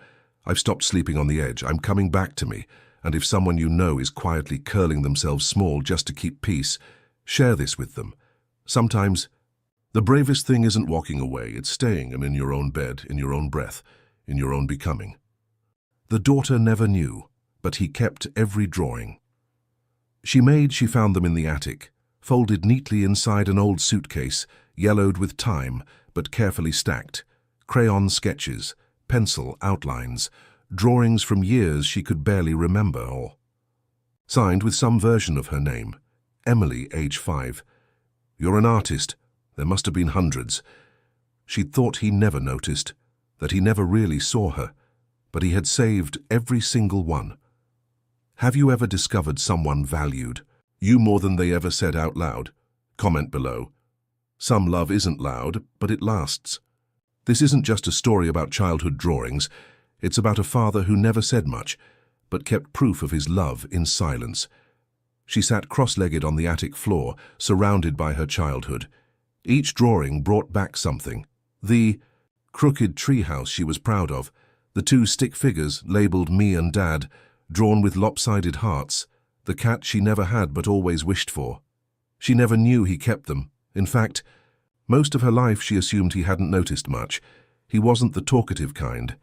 I've stopped sleeping on the edge. I'm coming back to me. And if someone you know is quietly curling themselves small just to keep peace, share this with them. Sometimes the bravest thing isn't walking away, it's staying in your own bed, in your own breath, in your own becoming. The daughter never knew, but he kept every drawing. She found them in the attic, folded neatly inside an old suitcase, yellowed with time, but carefully stacked. Crayon sketches, pencil outlines, drawings from years she could barely remember, all signed with some version of her name. Emily, age 5. You're an artist. There must have been hundreds. She'd thought he never noticed, that he never really saw her, but he had saved every single one. Have you ever discovered someone valued you more than they ever said out loud? Comment below. Some love isn't loud, but it lasts. This isn't just a story about childhood drawings. It's about a father who never said much, but kept proof of his love in silence. She sat cross-legged on the attic floor, surrounded by her childhood. Each drawing brought back something. The crooked treehouse she was proud of, the 2 stick figures labeled me and Dad, drawn with lopsided hearts, the cat she never had but always wished for. She never knew he kept them. In fact, most of her life she assumed he hadn't noticed much. He wasn't the talkative kind,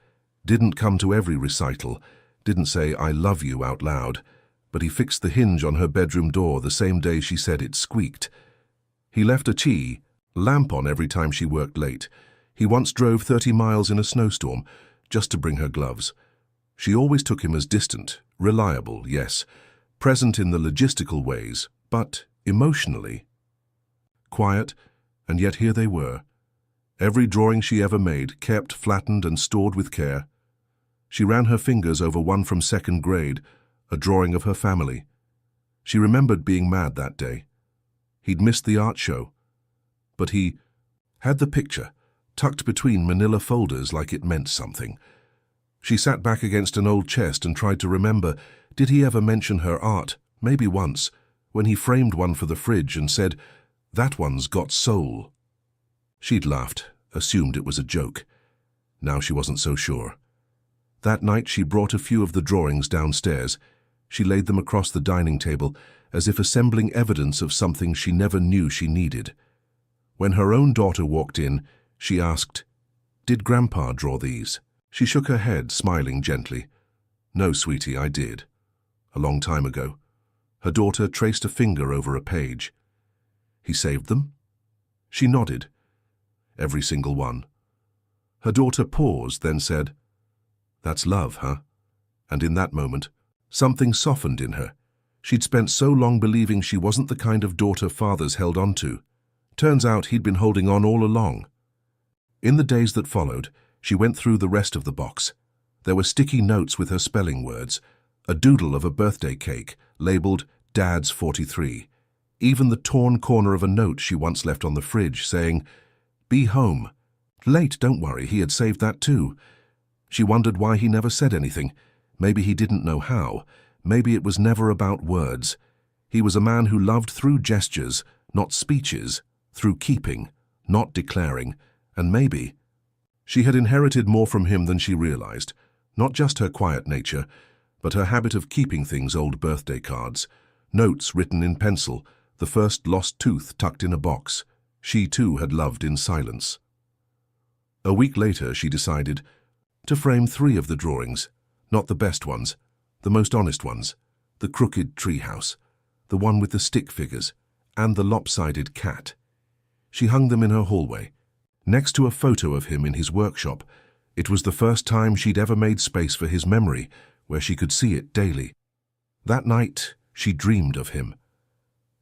didn't come to every recital, didn't say "I love you" out loud, but he fixed the hinge on her bedroom door the same day she said it squeaked. He left a lamp on every time she worked late. He once drove 30 miles in a snowstorm just to bring her gloves. She always took him as distant, reliable, yes, present in the logistical ways, but emotionally quiet, and yet here they were. Every drawing she ever made, kept, flattened, and stored with care. She ran her fingers over one from 2nd grade, a drawing of her family. She remembered being mad that day. He'd missed the art show, but he had the picture tucked between manila folders like it meant something. She sat back against an old chest and tried to remember, did he ever mention her art? Maybe once, when he framed one for the fridge and said, "That one's got soul." She'd laughed, assumed it was a joke. Now she wasn't so sure. That night she brought a few of the drawings downstairs. She laid them across the dining table, as if assembling evidence of something she never knew she needed. When her own daughter walked in, she asked, "Did Grandpa draw these?" She shook her head, smiling gently. "No, sweetie, I did. A long time ago." Her daughter traced a finger over a page. "He saved them?" She nodded. "Every single one." Her daughter paused, then said, "That's love, huh?" And in that moment, something softened in her. She'd spent so long believing she wasn't the kind of daughter fathers held on to. Turns out he'd been holding on all along. In the days that followed, she went through the rest of the box. There were sticky notes with her spelling words, a doodle of a birthday cake, labeled Dad's 43. Even the torn corner of a note she once left on the fridge, saying, "Be home." Late, don't worry, he had saved that too. She wondered why he never said anything. Maybe he didn't know how. Maybe it was never about words. He was a man who loved through gestures, not speeches, through keeping, not declaring, and maybe she had inherited more from him than she realized. Not just her quiet nature, but her habit of keeping things, old birthday cards, notes written in pencil, the first lost tooth tucked in a box. She too had loved in silence. A week later she decided to frame 3 of the drawings, not the best ones, the most honest ones, the crooked treehouse, the one with the stick figures, and the lopsided cat. She hung them in her hallway, next to a photo of him in his workshop. It was the first time she'd ever made space for his memory, where she could see it daily. That night, she dreamed of him.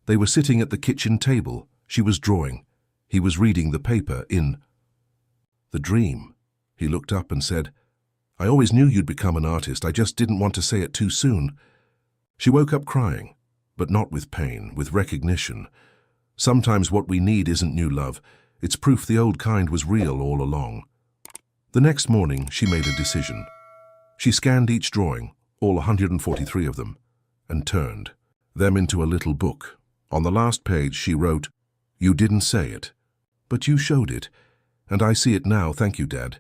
They were sitting at the kitchen table. She was drawing. He was reading the paper in the dream. He looked up and said, "I always knew you'd become an artist, I just didn't want to say it too soon." She woke up crying, but not with pain, with recognition. Sometimes what we need isn't new love, it's proof the old kind was real all along. The next morning, she made a decision. She scanned each drawing, all 143 of them, and turned them into a little book. On the last page, she wrote, "You didn't say it, but you showed it, and I see it now, thank you, Dad."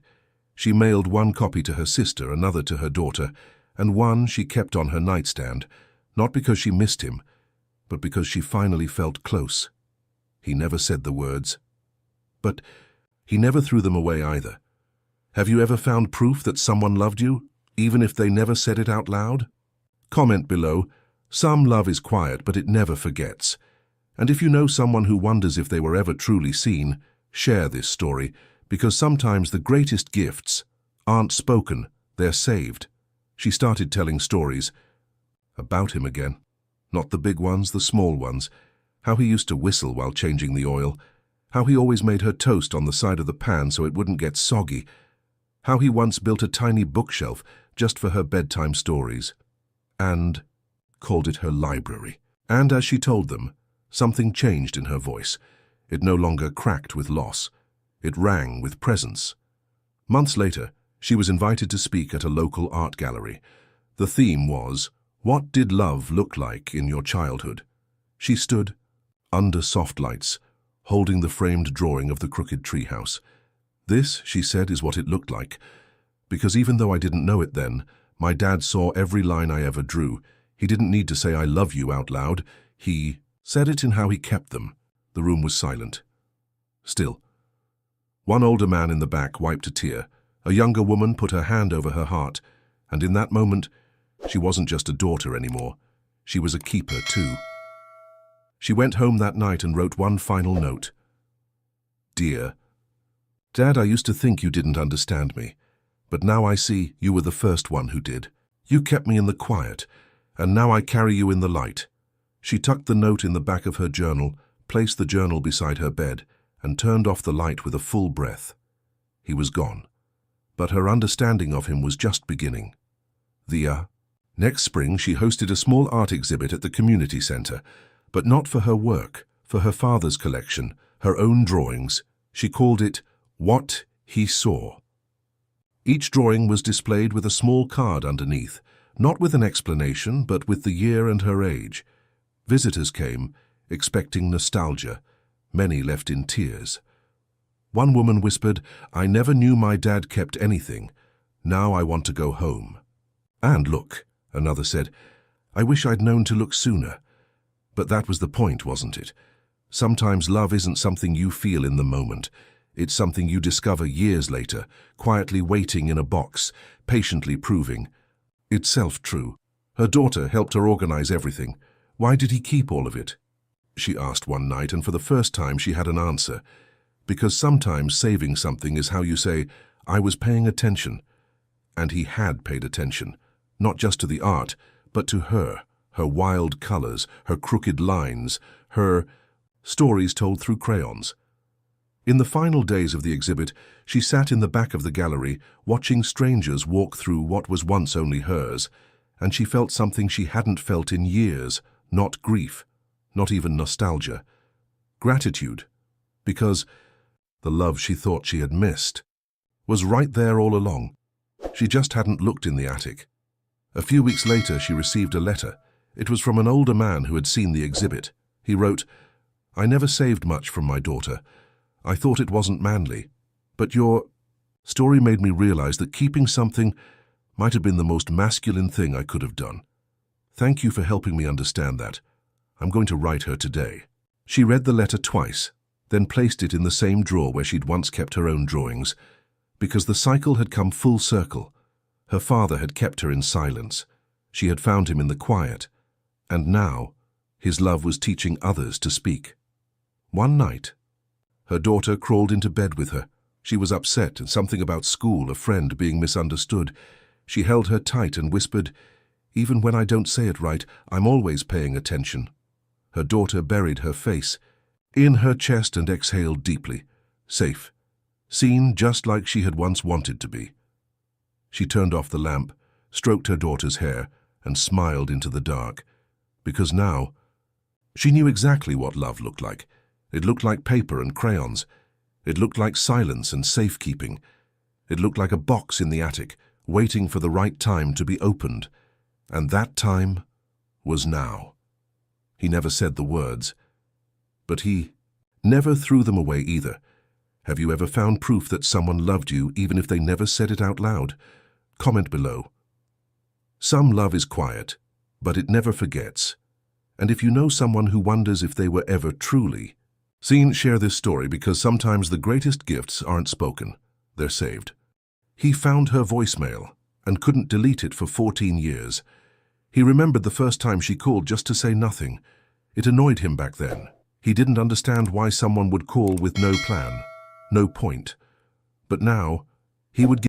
She mailed one copy to her sister, another to her daughter, and one she kept on her nightstand, not because she missed him, but because she finally felt close. He never said the words, but he never threw them away either. Have you ever found proof that someone loved you, even if they never said it out loud? Comment below. Some love is quiet, but it never forgets. And if you know someone who wonders if they were ever truly seen, share this story, because sometimes the greatest gifts aren't spoken, they're saved. She started telling stories about him again. Not the big ones, the small ones. How he used to whistle while changing the oil. How he always made her toast on the side of the pan so it wouldn't get soggy. How he once built a tiny bookshelf just for her bedtime stories. And called it her library. And as she told them, something changed in her voice. It no longer cracked with loss. It rang with presence. Months later, she was invited to speak at a local art gallery. The theme was, "What did love look like in your childhood?" She stood under soft lights, holding the framed drawing of the crooked treehouse. "This," she said, "is what it looked like. Because even though I didn't know it then, my dad saw every line I ever drew. He didn't need to say 'I love you' out loud. He said it in how he kept them." The room was silent. Still. One older man in the back wiped a tear. A younger woman put her hand over her heart, and in that moment, she wasn't just a daughter anymore. She was a keeper too. She went home that night and wrote one final note. "Dear Dad, I used to think you didn't understand me, but now I see you were the first one who did. You kept me in the quiet, and now I carry you in the light." She tucked the note in the back of her journal, placed the journal beside her bed, and turned off the light with a full breath. He was gone, but her understanding of him was just beginning. Next spring, she hosted a small art exhibit at the community center, but not for her work, for her father's collection, her own drawings. She called it "What He Saw." Each drawing was displayed with a small card underneath, not with an explanation, but with the year and her age. Visitors came, expecting nostalgia. Many left in tears. One woman whispered, "I never knew my dad kept anything. Now I want to go home." "And look," another said, "I wish I'd known to look sooner." But that was the point, wasn't it? Sometimes love isn't something you feel in the moment. It's something you discover years later, quietly waiting in a box, patiently proving itself true. Her daughter helped her organize everything. "Why did he keep all of it?" she asked one night, and for the first time she had an answer. Because sometimes saving something is how you say, "I was paying attention." And he had paid attention, not just to the art, but to her wild colors, her crooked lines, her stories told through crayons. In the final days of the exhibit, she sat in the back of the gallery, watching strangers walk through what was once only hers, and she felt something she hadn't felt in years, not grief, not even nostalgia. Gratitude, because the love she thought she had missed was right there all along. She just hadn't looked in the attic. A few weeks later, she received a letter. It was from an older man who had seen the exhibit. He wrote, "I never saved much from my daughter. I thought it wasn't manly. But your story made me realize that keeping something might have been the most masculine thing I could have done. Thank you for helping me understand that. I'm going to write her today." She read the letter twice, then placed it in the same drawer where she'd once kept her own drawings, because the cycle had come full circle. Her father had kept her in silence. She had found him in the quiet. And now, his love was teaching others to speak. One night, her daughter crawled into bed with her. She was upset and something about school, a friend being misunderstood. She held her tight and whispered, "Even when I don't say it right, I'm always paying attention." Her daughter buried her face in her chest and exhaled deeply. Safe. seen just like she had once wanted to be. She turned off the lamp, stroked her daughter's hair, and smiled into the dark, because now she knew exactly what love looked like. It looked like paper and crayons. It looked like silence and safekeeping. It looked like a box in the attic, waiting for the right time to be opened. And that time was now. He never said the words, but he never threw them away either. Have you ever found proof that someone loved you even if they never said it out loud? Comment below. Some love is quiet, but it never forgets. And if you know someone who wonders if they were ever truly seen, share this story, because sometimes the greatest gifts aren't spoken, they're saved. He found her voicemail and couldn't delete it for 14 years. He remembered the first time she called just to say nothing. It annoyed him back then. He didn't understand why someone would call with no plan, no point. But now, he would give